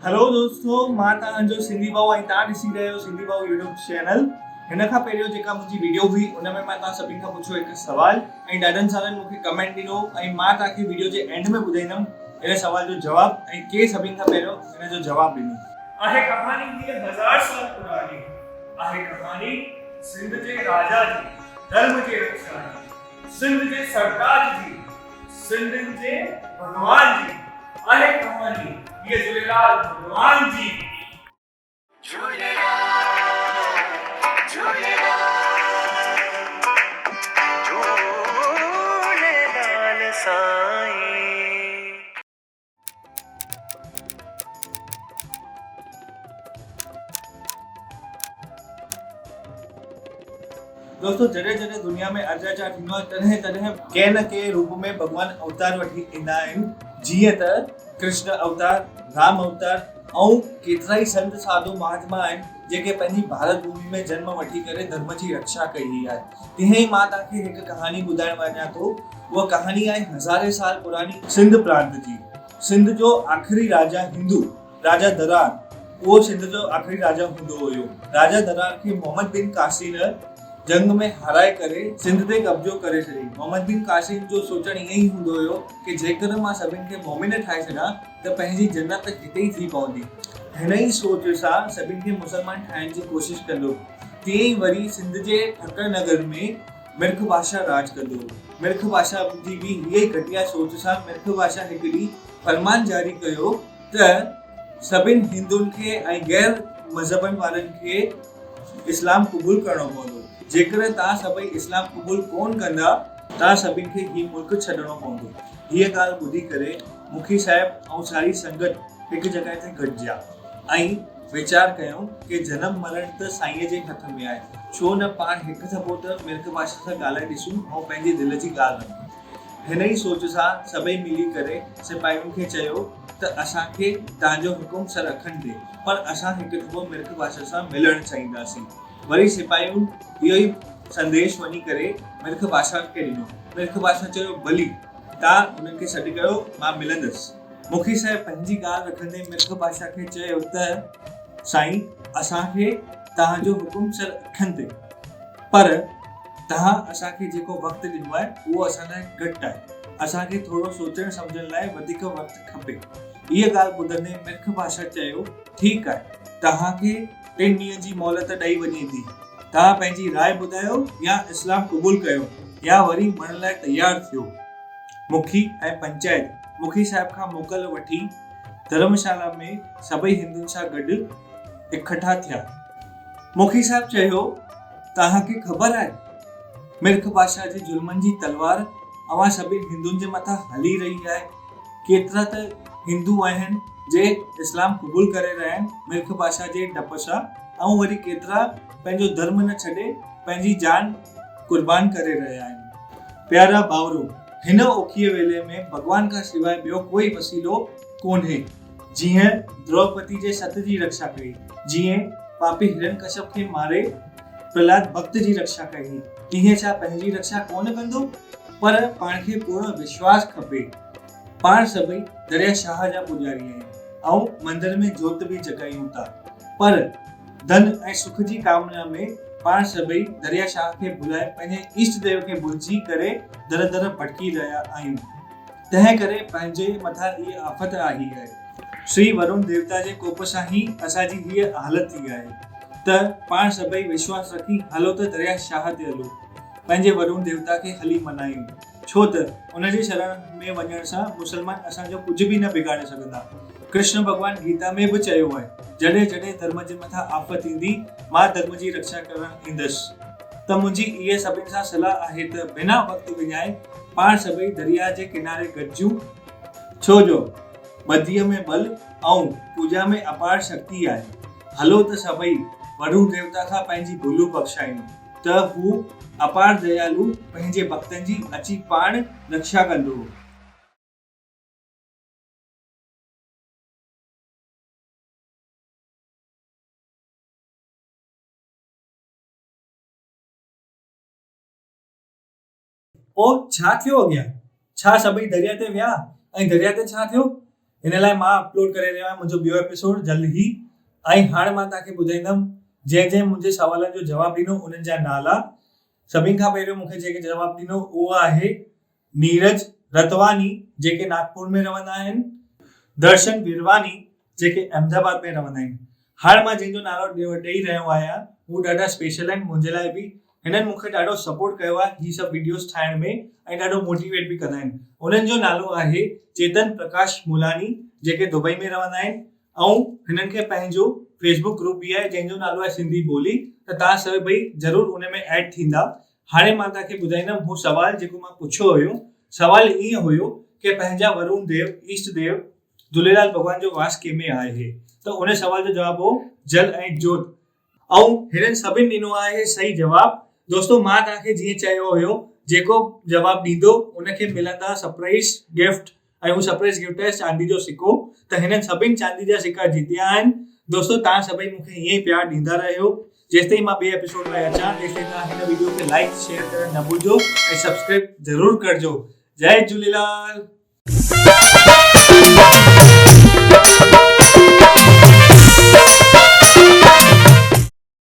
Hello दोस्तों, मां तव्हांजो सिंधी भाउ ऐं तव्हां ॾिसी रहिया आहियो सिंधी भाउ यूट्यूब चैनल। हिन खां पहिरियों जेका मुंहिंजी वीडियो हुई उन में मां तव्हां सभिनी खां पुछियो हिकु सवाल ऐं ॾाढनि सारनि मूंखे कमेंट ॾिनो ऐं मां तव्हांखे वीडियो जे एंड में ॿुधाईंदुमि हिन सवाल जो जवाबु ऐं के सभिनी खां पहिरियों हिन जो जवाबु ॾिनो। आहे कहानी हीअ 1000 साल पुरानी, आहे कहानी सिंध जे राजा जी, धर्म जे रक्षा जी, सिंध जे सरताज जी, सिंधियुनि जे भॻवान जी। आहे कहानी ये झूलेलाल भगवान जी। झूलेलाल साईं। दोस्तों, जॾहिं जॾहिं दुनिया में अत्याचार थींदो आहे तॾहिं तॾहिं कंहिं न कंहिं रूप में भगवान अवतार वठी ईंदा आहिनि। जीअं त कृष्ण अवतार, राम अवतार ऐं केतिरा ई संत साधु महात्मा आहिनि जेके पंहिंजी भारत भूमि में जन्म वठी करे धर्म जी रक्षा कई आहे। तीअं ई मां तव्हांखे हिकु कहानी ॿुधाइण वञा थो। उहा कहानी आहे हज़ारे साल पुरानी सिंध प्रांत जी। सिंध जो आख़िरी राजा हिंदू राजा दरार, उहो सिंध जो आख़िरी राजा हूंदो हुयो। राजा दरार खे मोहम्मद बिन कासिम जंग में हाराए करे सिंध ते कब्जो करे छॾी। मोहम्मद बिन कासिम जो सोचणु ईअं ई हूंदो हुयो कि जेकर मां सभिनि खे मोमिन ठाहे छॾां त पंहिंजी जन्नत हिते ई थी पवंदी। हिन ई सोच सां सभिनि खे मुसलमान ठाहिण जी कोशिश कंदो। तीअं ई वरी सिंध जे ठक्कर नगर में मिर्ख बादशाह राज कंदो। मिर्ख बादशाह जी बि हीअ ई घटिया सोच सां मिर्ख बादशाह हिकु ॾींहुं फरमान जारी कयो त सभिनि हिंदुनि खे ऐं गैर मज़हबनि वारनि खे इस्लाम क़बूल करणो पवंदो। जेकर तव्हां सभई इस्लाम क़बूल कोन कंदा तव्हां सभिनि खे हीउ मुल्क छॾणो पवंदो। हीअ ॻाल्हि ॿुधी करे मुखी साहिब ऐं सारी संगत हिकु जॻह ते गॾिजा ऐं वीचार कयूं कि जनम मरण त साईं जे हथ में आहे, छो न पाण हिकु दफ़ो त मिर्ख बादशाह सां ॻाल्हाए ॾिसूं ऐं पंहिंजे दिलि जी ॻाल्हि रखूं। हिन ई सोच सां सभई मिली करे सिपाहियुनि खे चयो त असांखे तव्हांजो हुकुम सर अखनि ॾे, पर असां हिकु दफ़ो मिर्ख बादशाह सां मिलणु चाहींदासीं। वरी सिपाहियुनि इहो ई संदेश वञी करे मिर्ख बादशाह खे ॾिनो। मिर्ख बादशाह चयो भली तव्हां हुननि खे सॾु कयो, मां मिलंदुसि। मुखी साहिब पंहिंजी ॻाल्हि रखंदे मिर्ख बादशाह खे चयो त साईं, असांखे तव्हांजो हुकुम सर अखनि ते, पर तव्हां असांखे जेको वक़्तु ॾिनो आहे उहो असां लाइ घटि आहे। असांखे थोरो सोचणु सम्झण लाइ वधीक वक़्तु खपे। इहा ॻाल्हि ॿुधंदे मिर्ख बादशाह चयो ठीकु आहे, तव्हांखे 3 ॾींहंनि जी मोहलत ॾेई वञे थी। तव्हां पंहिंजी राय ॿुधायो या इस्लाम क़बूल कयो या वरी मरण लाइ तयारु थियो। मुखी ऐं पंचायत मुखी साहिब खां मोकल वठी धर्मशाला में सभई हिंदुनि सां गॾु इकट्ठा थिया। मुखी साहिब चयो तव्हांखे ख़बर आहे मिर्ख बादशाह जे जुल्मनि जी तलवार अवां सभिनि हिंदुनि जे मथां हली रही आहे। केतिरा त हिंदू आहिनि जे इस्लाम क़बूल करे रहिया आहिनि मिर्ख बादशाह जे डप सां, ऐं वरी केतिरा पंहिंजो धर्म न छॾे पंहिंजी जान कुर्बान करे रहिया आहिनि। प्यारा भाउरो, हिन औखीअ वेले में भॻवान खां सवाइ ॿियो कोई वसीलो कोन्हे। जीअं द्रौपदी जे सत जी रक्षा कई, जीअं पापी हिरण्यकश्यप खे मारे प्रहलाद भक्त जी रक्षा कई, तीअं छा पंहिंजी रक्षा कोन कंदो? पर पाण खे पूर्ण विश्वास खपे। पाण सभई दरिया शाह जा पुजारी आहियूं ऐं मंदिर में जोत बि जगायूं था, पर धन ऐं सुख जी कामना में पाण सभई दरिया शाह खे भुलाए पंहिंजे ईष्ट देव खे भुलिजी करे दर दर भटकी रहिया आहियूं। तंहिं करे पंहिंजे मथां इहा आफ़त आई आहे। श्री वरुण देवता जे कोप सां ई असांजी हीअ हालत थी आहे त पाण सभई विश्वास रखी हलो त दरिया शाह ते हलो, पंहिंजे वरुण देवता खे हली मनायूं, छो त उनजे शरण में वञण सां मुसलमान असांजो कुझु बि न बिगाड़े सघंदा। कृष्ण भॻवान गीता में बि चयो आहे, जॾहिं जॾहिं धर्म जे मथां आफ़त ईंदी मां धर्म जी रक्षा करणु ईंदुसि। त मुंहिंजी इहे सभिनि सां सलाह आहे त बिना वक़्तु विञाए पाण सभई दरिया जे किनारे गॾिजूं, छो जो बदीअ में बल ऐं पूजा में अपार शक्ति आहे। हलो त सभई वरुण देवता खां पंहिंजी भुलूं बख़्शायूं त हू अपार दयालु पंहिंजे भक्तनि जी अची पाण रक्षा कंदो। पोइ छा थियो अॻियां? छा सभई दरिया ते विया ऐं दरिया ते छा थियो? इन लाइ मां अपलोड करे रहियो आहियां मुंहिंजो ॿियो एपिसोड जल्द ई। ऐं हाणे मां तव्हांखे ॿुधाईंदुमि जंहिं मुंहिंजे सवालनि जो जवाबु ॾिनो उन्हनि जा नाला। सभिनि खां पहिरियों मूंखे जेके जवाबु ॾिनो उहो आहे नीरज रतवानी जेके नागपुर में रहंदा आहिनि, दर्शन विरवानी जेके अहमदाबाद में रहंदा आहिनि। हाणे मां जंहिंजो नालो ॾेई रहियो आहियां उहे ॾाढा स्पेशल आहिनि मुंहिंजे लाइ बि। हिननि मूंखे ॾाढो सपोर्ट कयो आहे हीअ सभु वीडियोस ठाहिण में ऐं ॾाढो मोटिवेट बि कंदा आहिनि। उन्हनि जो नालो आहे चेतन प्रकाश मुलानी जेके दुबई में रहंदा आहिनि ऐं हिननि खे पंहिंजो फेसबुक ग्रुप बि आहे जंहिंजो नालो आहे सिंधी ॿोली। त तव्हां सभई ज़रूरु उन में ऐड थींदा। हाणे मां तव्हांखे ॿुधाईंदुमि हू सवाल जेको मां पुछियो हुयो। सवाल ईअं हुयो कि पंहिंजा वरुण देव ईष्ट देव झूलेलाल भॻवान जो वास कंहिंमें आहे। त उन सवाल जो जवाबु हो जल ऐं जोत। ऐं हिननि सभिनि ॾिनो आहे सही जवाबु। दोस्तो मां तव्हांखे जीअं चयो हुयो जेको जवाबु ॾींदो उनखे मिलंदा सरप्राइज़ गिफ्ट ऐं हू सरप्राइज़ गिफ्ट आहे चांदी जो सिक्को। त हिननि सभिनि चांदी जा सिक्का जीतिया आहिनि। दोस्तो तव्हां सभई मूंखे ईअं ई प्यार ॾींदा रहियो। जेसिताईं मां ॿिए एपिसोड में अचां तेसिताईं तव्हां हिन वीडियो खे लाइक शेयर करणु न भुलिजो ऐं सब्सक्राइब ज़रूरु करिजो। जय झूलेलाल।